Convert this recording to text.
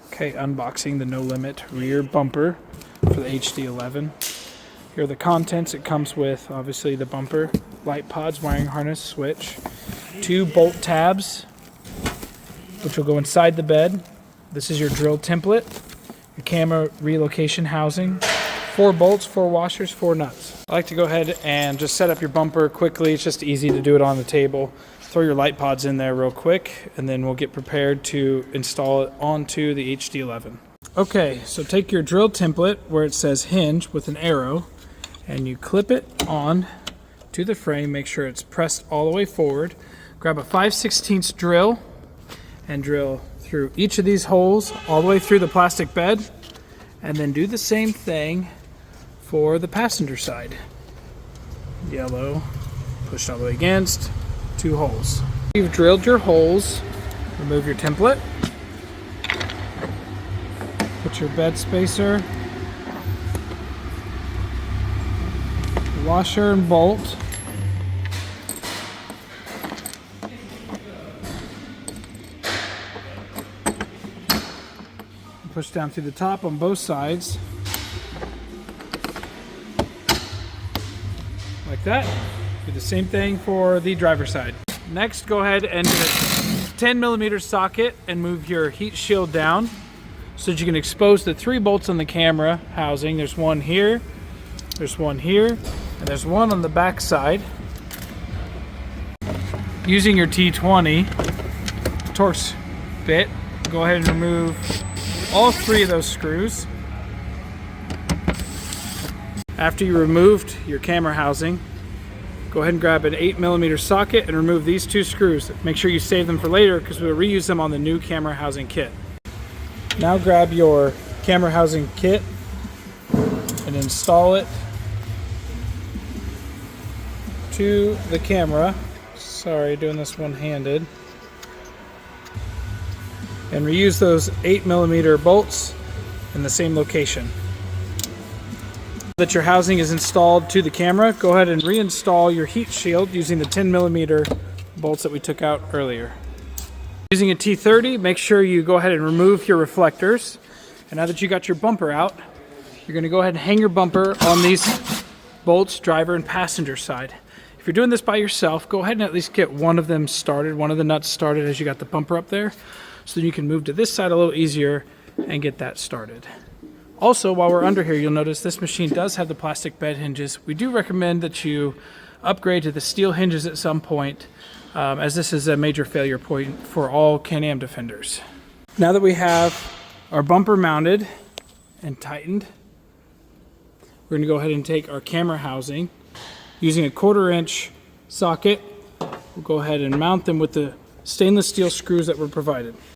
Okay, unboxing the No Limit rear bumper for the HD11. Here are the contents. It comes with obviously the bumper, light pods, wiring harness, switch, 2 bolt tabs, which will go inside the bed. This is your drill template, your camera relocation housing, 4 bolts, 4 washers, 4 nuts. I like to go ahead and just set up your bumper quickly. It's just easy to do it on the table. Throw your light pods in there real quick, and then we'll get prepared to install it onto the HD11. Okay, so take your drill template where it says hinge with an arrow, and you clip it on to the frame. Make sure it's pressed all the way forward. Grab a 5/16 drill and drill through each of these holes all the way through the plastic bed, and then do the same thing for the passenger side. Yellow, pushed all the way against, 2 holes. You've drilled your holes, remove your template, put your bed spacer, washer and bolt, push down through the top on both sides like that. Do the same thing for the driver's side. Next, go ahead and get a 10mm socket and move your heat shield down so that you can expose the 3 bolts on the camera housing. There's one here, there's one here, and there's one on the back side. Using your T20 Torx bit, go ahead and remove all 3 of those screws. After you removed your camera housing, go ahead and grab an 8mm socket and remove these 2 screws. Make sure you save them for later because we'll reuse them on the new camera housing kit. Now grab your camera housing kit and install it to the camera. Sorry, doing this one-handed. And reuse those 8mm bolts in the same location. That your housing is installed to the camera, go ahead and reinstall your heat shield using the 10mm bolts that we took out earlier. Using a T30, make sure you go ahead and remove your reflectors. And now that you got your bumper out, you're going to go ahead and hang your bumper on these bolts, driver and passenger side. If you're doing this by yourself, go ahead and at least get one of them started, one of the nuts started as you got the bumper up there, so that you can move to this side a little easier and get that started. Also, while we're under here, you'll notice this machine does have the plastic bed hinges. We do recommend that you upgrade to the steel hinges at some point, as this is a major failure point for all Can-Am Defenders. Now that we have our bumper mounted and tightened, we're going to go ahead and take our camera housing. Using a 1/4" socket, we'll go ahead and mount them with the stainless steel screws that were provided.